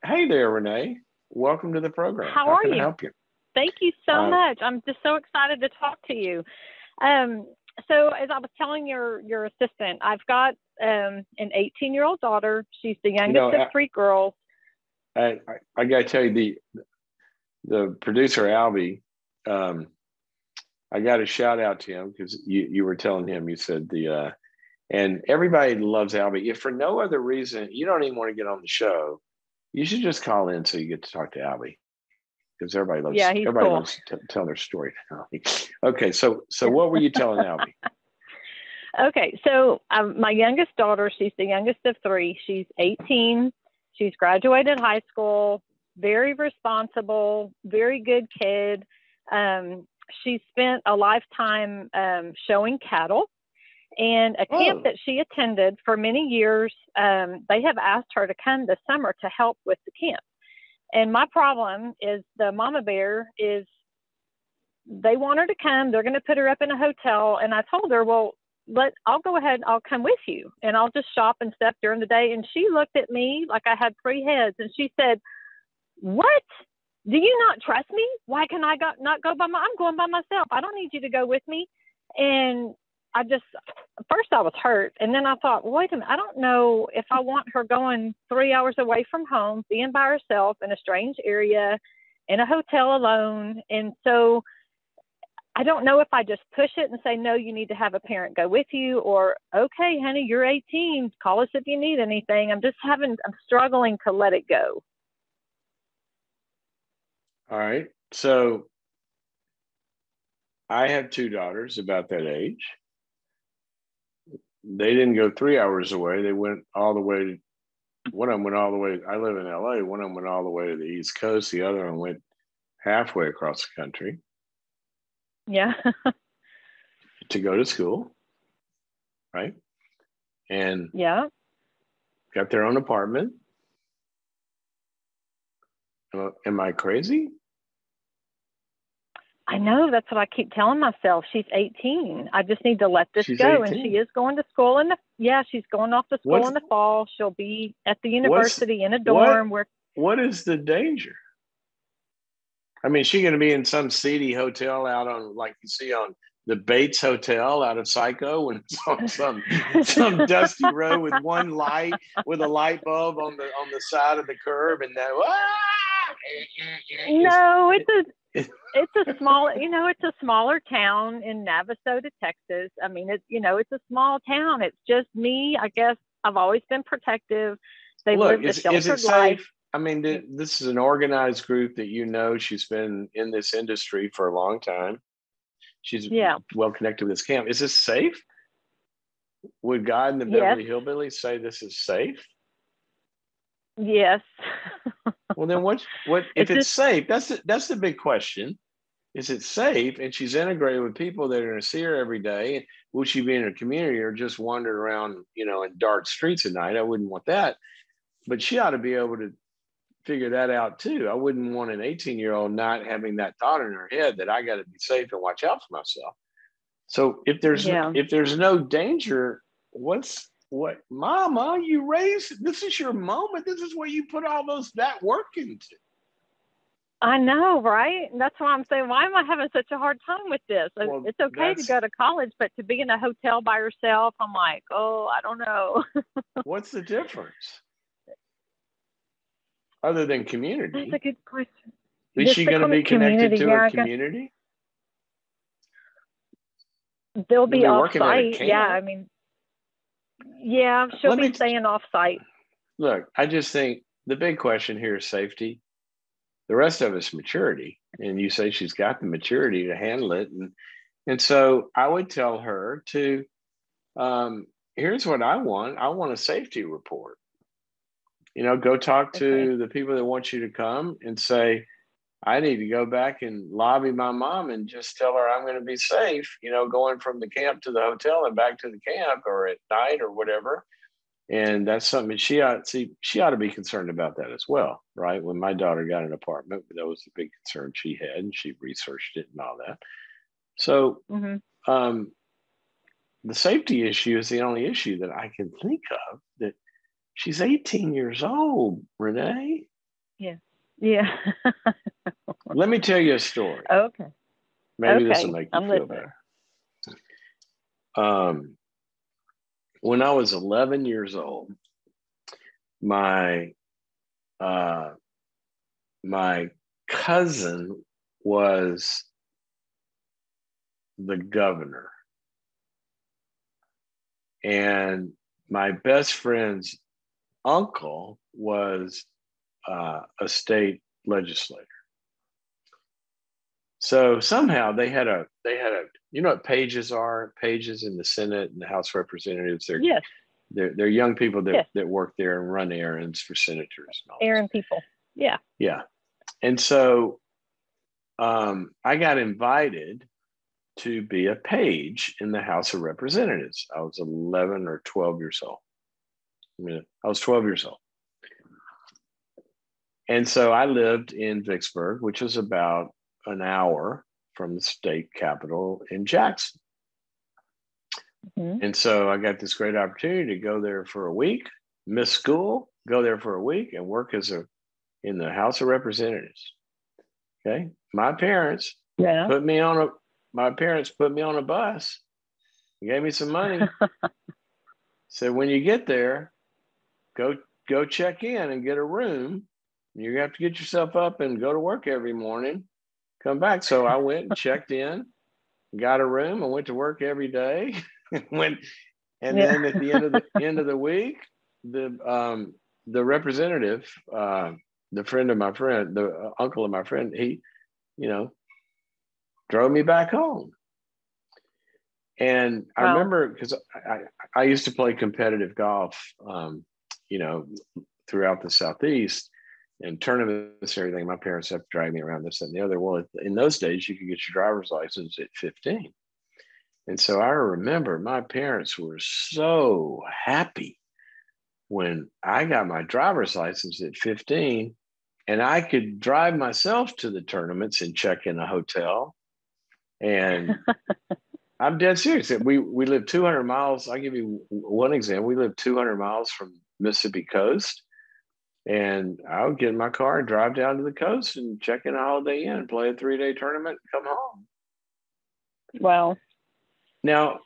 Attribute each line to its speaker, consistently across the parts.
Speaker 1: Hey there, Renee. Welcome to the program.
Speaker 2: How
Speaker 1: How
Speaker 2: are
Speaker 1: can I
Speaker 2: you?
Speaker 1: help you?
Speaker 2: Thank you so
Speaker 1: Uh,
Speaker 2: much. I'm just so excited to talk to you. Um, so as I was telling your assistant, I've got an 18-year-old daughter. She's the
Speaker 1: you
Speaker 2: youngest
Speaker 1: know,
Speaker 2: of three girls.
Speaker 1: I got to tell you, the producer Albie. Um, I got to shout out to him because you were telling him. You said and everybody loves Albie. If for no other reason, you don't even want to get on the show. You should just call in so you get to talk to Albie because
Speaker 2: Yeah, he's
Speaker 1: everybody
Speaker 2: cool.
Speaker 1: loves telling their story to Albie. Okay, so what were you telling Albie?
Speaker 2: Okay, so my youngest daughter, she's the youngest of three. She's 18. She's graduated high school. Very responsible, very good kid. Um, she spent a lifetime showing cattle. And a camp
Speaker 1: Oh,
Speaker 2: that she attended for many years, they have asked her to come this summer to help with the camp. And my problem is the mama bear is they want her to come. They're going to put her up in a hotel. And I told her, well, I'll go ahead. I'll come with you and I'll just shop and stuff during the day. And she looked at me like I had three heads and she said, what? Do you not trust me? Why can I not go I'm going by myself. I don't need you to go with me. And I just, first I was hurt. And then I thought, well, wait a minute. I don't know if I want her going 3 hours away from home, being by herself in a strange area, in a hotel alone. And so I don't know if I just push it and say, no, you need to have a parent go with you, or, okay, honey, you're 18. Call us if you need anything. I'm struggling to let it go.
Speaker 1: all right. So I have two daughters about that age. They didn't go 3 hours away. They went all the way to one of them went all the way. I live in LA. One of them went all the way to the East Coast. The other one went halfway across the country
Speaker 2: Yeah.
Speaker 1: to go to school, right? And
Speaker 2: Yeah.
Speaker 1: got their own apartment. Am I crazy?
Speaker 2: I know that's what I keep telling myself. She's 18. I just need to let this
Speaker 1: She's
Speaker 2: go. And she
Speaker 1: 18.
Speaker 2: is going to school yeah, she's going off to school
Speaker 1: What's
Speaker 2: in the fall. She'll be at the
Speaker 1: what's
Speaker 2: university in a
Speaker 1: what
Speaker 2: dorm where,
Speaker 1: what is the danger? I mean, she going to be in some seedy hotel out on, like you see on the Bates Hotel out of Psycho, and it's on some dusty road with one light, with a light bulb on the side of the curb, and that is
Speaker 2: no,
Speaker 1: it, it,
Speaker 2: it's a small, it's a smaller town in Navasota, Texas. I mean, it's a small town. It's just me. I guess I've always been protective. They've
Speaker 1: look,
Speaker 2: lived a
Speaker 1: is it
Speaker 2: sheltered life.
Speaker 1: safe? I mean, this is an organized group that she's been in this industry for a long time. She's
Speaker 2: Yeah.
Speaker 1: well connected with this camp. Is this safe? Would God and the
Speaker 2: Yes.
Speaker 1: Beverly Hillbillies say this is safe?
Speaker 2: Yes.
Speaker 1: Well, then what if
Speaker 2: It's
Speaker 1: it's
Speaker 2: just,
Speaker 1: safe? That's the big question. Is it safe? And she's integrated with people that are going to see her every day. Will she be in a community or just wander around, in dark streets at night? I wouldn't want that. But she ought to be able to figure that out too. I wouldn't want an 18-year-old not having that thought in her head that I got to be safe and watch out for myself. So
Speaker 2: yeah.
Speaker 1: if there's no danger, what mama, you raised, this is your moment. This is where you put all that work into.
Speaker 2: I know, right? That's why I'm saying, why am I having such a hard time with this?
Speaker 1: Well,
Speaker 2: It's okay to
Speaker 1: that's
Speaker 2: go to college, but to be in a hotel by yourself, I'm like, oh, I don't know.
Speaker 1: what's the difference other than
Speaker 2: That's a
Speaker 1: community?
Speaker 2: good question.
Speaker 1: Is
Speaker 2: Just
Speaker 1: she
Speaker 2: the
Speaker 1: going to be connected
Speaker 2: community,
Speaker 1: to a
Speaker 2: yeah, I guess
Speaker 1: community?
Speaker 2: they'll
Speaker 1: You'll
Speaker 2: be
Speaker 1: be
Speaker 2: off
Speaker 1: working at a
Speaker 2: site. Yeah,
Speaker 1: camp.
Speaker 2: I mean, yeah, she'll
Speaker 1: Let
Speaker 2: be
Speaker 1: me
Speaker 2: staying off site.
Speaker 1: look. I just think the big question here is safety. The rest of it's maturity, and you say she's got the maturity to handle it, and so I would tell her to. Here's what I want. I want a safety report. Go talk
Speaker 2: Okay.
Speaker 1: to the people that want you to come and say, I need to go back and lobby my mom and just tell her I'm going to be safe, going from the camp to the hotel and back to the camp or at night or whatever. And that's something that she ought to be concerned about that as well, right? When my daughter got an apartment, that was a big concern she had, and she researched it and all that. So
Speaker 2: Hmm.
Speaker 1: um, the safety issue is the only issue that I can think of that she's 18 years old, Renee.
Speaker 2: Yeah. Yeah.
Speaker 1: Let me tell you a story.
Speaker 2: Okay.
Speaker 1: Maybe this will
Speaker 2: Okay.
Speaker 1: make you
Speaker 2: I'm
Speaker 1: feel
Speaker 2: listening.
Speaker 1: better. When I was 11 years old, my uh, my cousin was the governor, and my best friend's uncle was a state legislator. So somehow they had a you know what pages are, pages in the Senate and the House of Representatives.
Speaker 2: Yes.
Speaker 1: They're young people that,
Speaker 2: Yes.
Speaker 1: that work there and run errands for senators and all this.
Speaker 2: Aaron people. Yeah.
Speaker 1: Yeah. And so I got invited to be a page in the House of Representatives. I was 11 or 12 years old. I was 12 years old. And so I lived in Vicksburg, which is about an hour from the state capital in Jackson. Mm-hmm. And so I got this great opportunity to go there for a week, miss school, go there for a week and work in the House of Representatives. Okay. My parents put me on a bus, gave me some money. Said, when you get there, go check in and get a room. You have to get yourself up and go to work every morning, come back. So I went and checked in, got a room, and went to work every day. Then at the end of the week, the representative, the friend of my friend, the uncle of my friend, he, drove me back home. And I remember because I used to play competitive golf, throughout the Southeast and tournaments and everything. My parents have to drive me around this and the other. Well, in those days, you could get your driver's license at 15. And so I remember my parents were so happy when I got my driver's license at 15 and I could drive myself to the tournaments and check in a hotel. And I'm dead serious. We live 200 miles. I'll give you one example. We live 200 miles from Mississippi coast. And I would get in my car and drive down to the coast and check in a Holiday Inn, play a 3-day tournament, and come home.
Speaker 2: Wow.
Speaker 1: Now,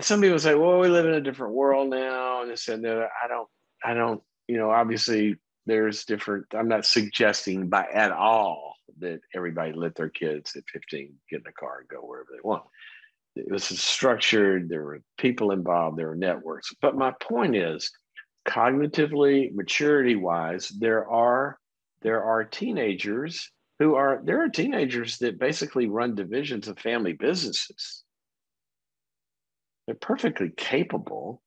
Speaker 1: some people say, well, we live in a different world now. And this and that. I don't, obviously there's different, I'm not suggesting at all that everybody let their kids at 15 get in a car and go wherever they want. This is structured. There were people involved. There were networks. But my point is, cognitively, maturity wise, there are teenagers that basically run divisions of family businesses. They're perfectly capable.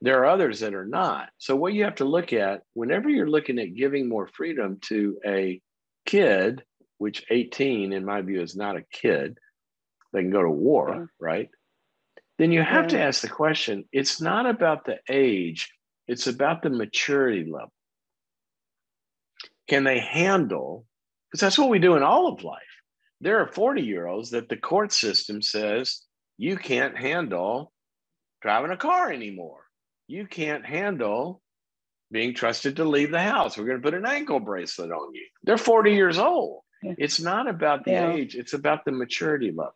Speaker 1: There are others that are not. So what you have to look at whenever you're looking at giving more freedom to a kid, which 18 in my view is not a kid, they can go to war, right? Then you have to ask the question, it's not about the age, it's about the maturity level. Can they handle, because that's what we do in all of life. There are 40-year-olds that the court system says, you can't handle driving a car anymore. You can't handle being trusted to leave the house. We're going to put an ankle bracelet on you. They're 40 years old. It's not about the age, it's about the maturity level.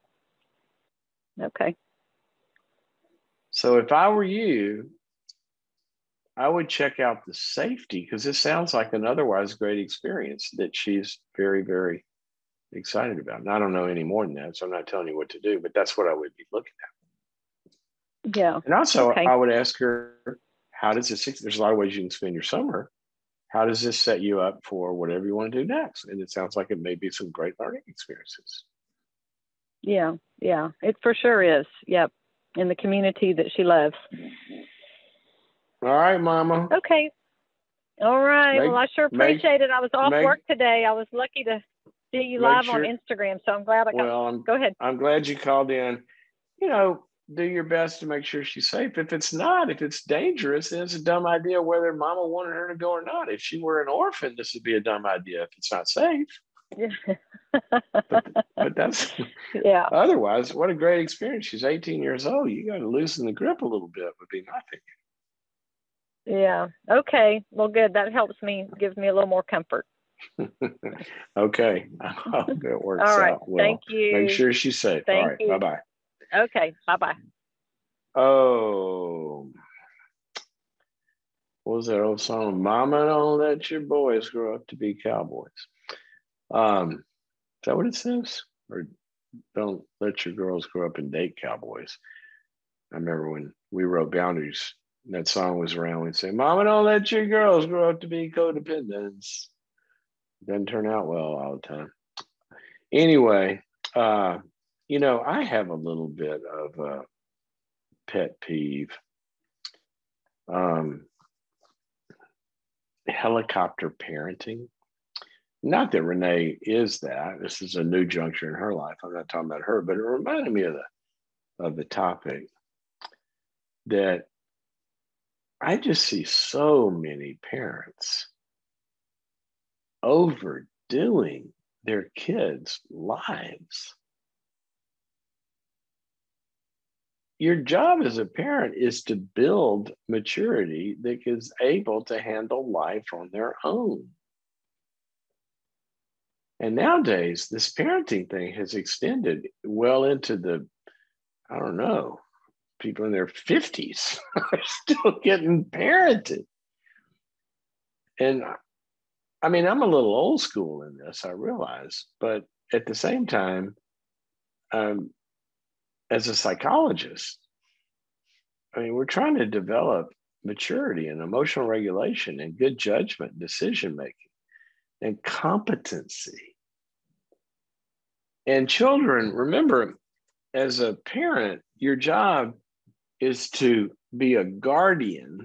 Speaker 2: Okay.
Speaker 1: So if I were you, I would check out the safety because this sounds like an otherwise great experience that she's very, very excited about. And I don't know any more than that, so I'm not telling you what to do, but that's what I would be looking at.
Speaker 2: Yeah.
Speaker 1: And also I would ask her, how does this, there's a lot of ways you can spend your summer. How does this set you up for whatever you want to do next? And it sounds like it may be some great learning experiences.
Speaker 2: Yeah. Yeah, it for sure is. Yep. In the community that she loves.
Speaker 1: All right, Mama.
Speaker 2: Okay. All right. Well, I sure appreciate it. I was off work today. I was lucky to see you live on Instagram, so I'm glad I got. Go ahead.
Speaker 1: I'm glad you called in. Do your best to make sure she's safe. If it's dangerous, then it's a dumb idea whether Mama wanted her to go or not. If she were an orphan, this would be a dumb idea if it's not safe. but that's otherwise, what a great experience. She's 18 years old. You got to loosen the grip a little bit would be my opinion.
Speaker 2: Yeah. Okay. Well, good. That helps me, gives me a little more comfort.
Speaker 1: Okay. I hope it works
Speaker 2: All right.
Speaker 1: out
Speaker 2: Thank
Speaker 1: well. Make
Speaker 2: you.
Speaker 1: sure she's safe. All
Speaker 2: Thank
Speaker 1: right.
Speaker 2: you.
Speaker 1: Bye-bye.
Speaker 2: Okay. Bye bye.
Speaker 1: Oh, what was that old song? Mama, don't let your boys grow up to be cowboys. Is that what it says? Or don't let your girls grow up and date cowboys. I remember when we wrote Boundaries, that song was around. We'd say, Mama, don't let your girls grow up to be codependents. Doesn't turn out well all the time. Anyway, I have a little bit of a pet peeve. Um, Helicopter parenting. Not that Rene is that. This is a new juncture in her life. I'm not talking about her, but it reminded me of the topic that I just see so many parents overdoing their kids' lives. Your job as a parent is to build maturity that is able to handle life on their own. And nowadays, this parenting thing has extended well into I don't know, people in their 50s are still getting parented. And I mean, I'm a little old school in this, I realize, but at the same time, as a psychologist, I mean, we're trying to develop maturity and emotional regulation and good judgment, decision making, and competency. And children, remember, as a parent, your job is to be a guardian.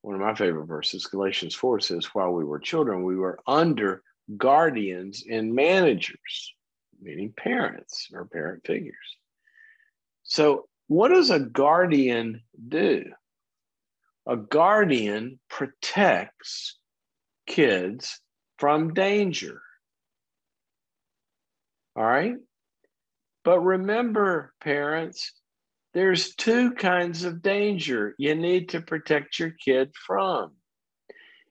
Speaker 1: One of my favorite verses, Galatians 4, says, while we were children, we were under guardians and managers, meaning parents or parent figures. So, what does a guardian do? A guardian protects kids from danger. All right. But remember, parents, there's two kinds of danger you need to protect your kid from.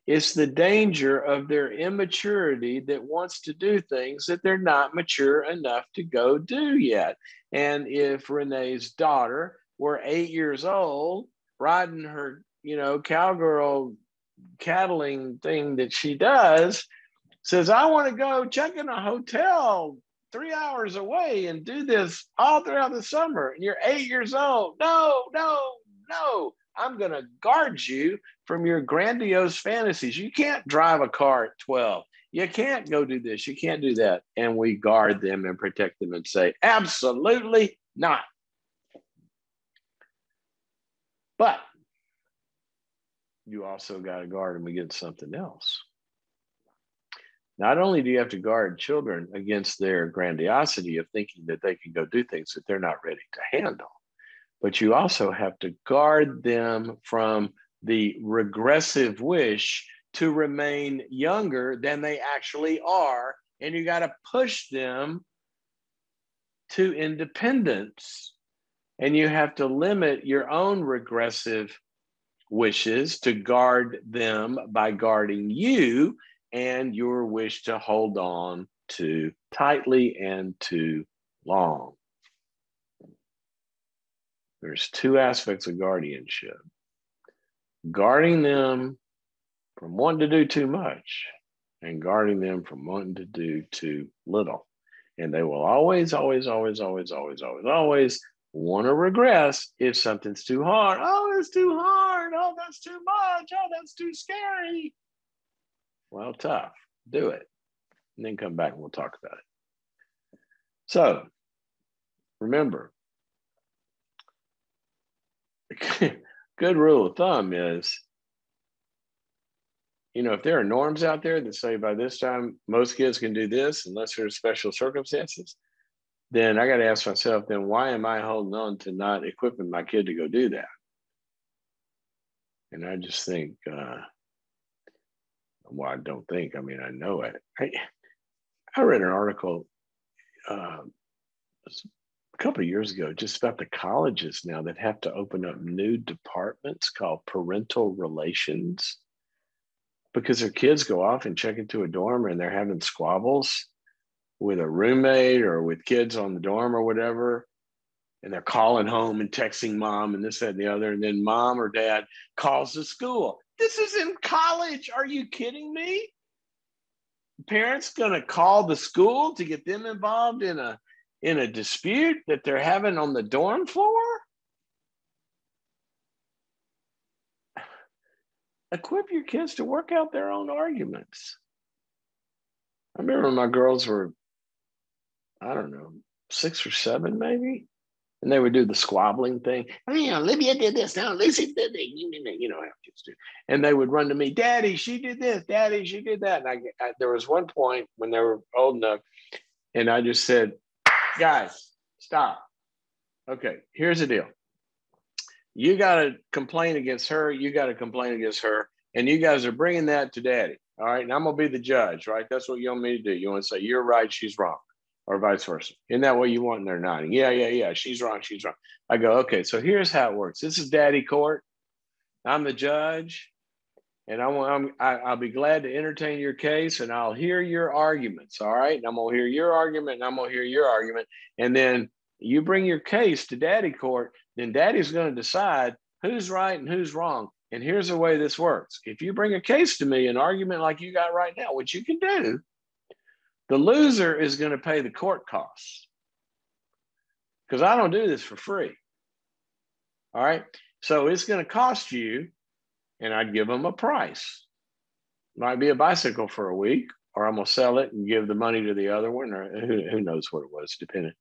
Speaker 1: It's the danger of their immaturity that wants to do things that they're not mature enough to go do yet. And if Renee's daughter were 8 years old, riding her, cowgirl cattling thing that she does, says, I want to go check in a hotel 3 hours away and do this all throughout the summer. And you're 8 years old. No, no, no. I'm going to guard you from your grandiose fantasies. You can't drive a car at 12. You can't go do this. You can't do that. And we guard them and protect them and say, absolutely not. But you also got to guard them against something else. Not only do you have to guard children against their grandiosity of thinking that they can go do things that they're not ready to handle, but you also have to guard them from the regressive wish to remain younger than they actually are. And you got to push them to independence. And you have to limit your own regressive wishes to guard them by guarding you and your wish to hold on too tightly and too long. There's two aspects of guardianship: guarding them from wanting to do too much and guarding them from wanting to do too little. And they will always, always, always, always, always, always, always want to regress if something's too hard. Oh, it's too hard. Oh, that's too much. Oh, that's too scary. Well, tough. Do it. And then come back and we'll talk about it. So remember, good rule of thumb is, if there are norms out there that say by this time most kids can do this unless there's special circumstances, then I got to ask myself, then why am I holding on to not equipping my kid to go do that? And I just think, well, I don't think, I mean, I know it. I read an article a couple of years ago just about the colleges now that have to open up new departments called parental relations. because their kids go off and check into a dorm and they're having squabbles with a roommate or with kids on the dorm or whatever. And they're calling home and texting mom and this, that, and the other. And then mom or dad calls the school. This is in college. Are you kidding me? Parents going to call the school to get them involved in a dispute that they're having on the dorm floor? Equip your kids to work out their own arguments. I remember when my girls were, I don't know, 6 or 7 maybe, and they would do the squabbling thing. Oh, you know, Olivia did this. Now, Lucy did that. You know how kids do. And they would run to me, Daddy, she did this. Daddy, she did that. And there was one point when they were old enough, and I just said, guys, stop. Okay, here's the deal. You got to complain against her. You got to complain against her. And you guys are bringing that to Daddy. All right. And I'm going to be the judge, right? That's what you want me to do. You want to say, you're right, she's wrong, or vice versa. Isn't that what you want? And they're nodding. Yeah. She's wrong. She's wrong. I go, okay, so here's how it works. This is Daddy court. I'm the judge. And I'll be glad to entertain your case, and I'll hear your arguments. All right. And I'm going to hear your argument, and I'm going to hear your argument. And then you bring your case to Daddy court, then Daddy's going to decide who's right and who's wrong. And here's the way this works. If you bring a case to me, an argument like you got right now, which you can do, the loser is going to pay the court costs, because I don't do this for free. All right. So it's going to cost you, and I'd give them a price. Might be a bicycle for a week, or I'm going to sell it and give the money to the other one, or who knows what it was, depending.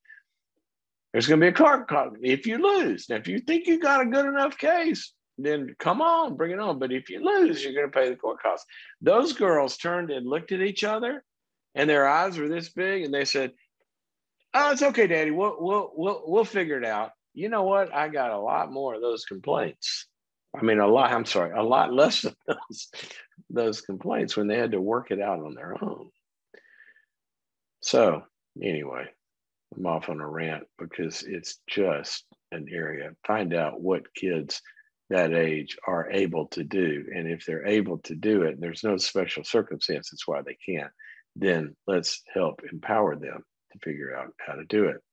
Speaker 1: There's going to be a court cost if you lose. Now, if you think you got a good enough case, then come on, bring it on. But if you lose, you're going to pay the court costs. Those girls turned and looked at each other, and their eyes were this big, and they said, "Oh, it's okay, Daddy. We'll figure it out." You know what? I got a lot more of those complaints. I mean, a lot less of those complaints when they had to work it out on their own. So anyway, I'm off on a rant because it's just an area. Find out what kids that age are able to do. And if they're able to do it, there's no special circumstances why they can't, then let's help empower them to figure out how to do it.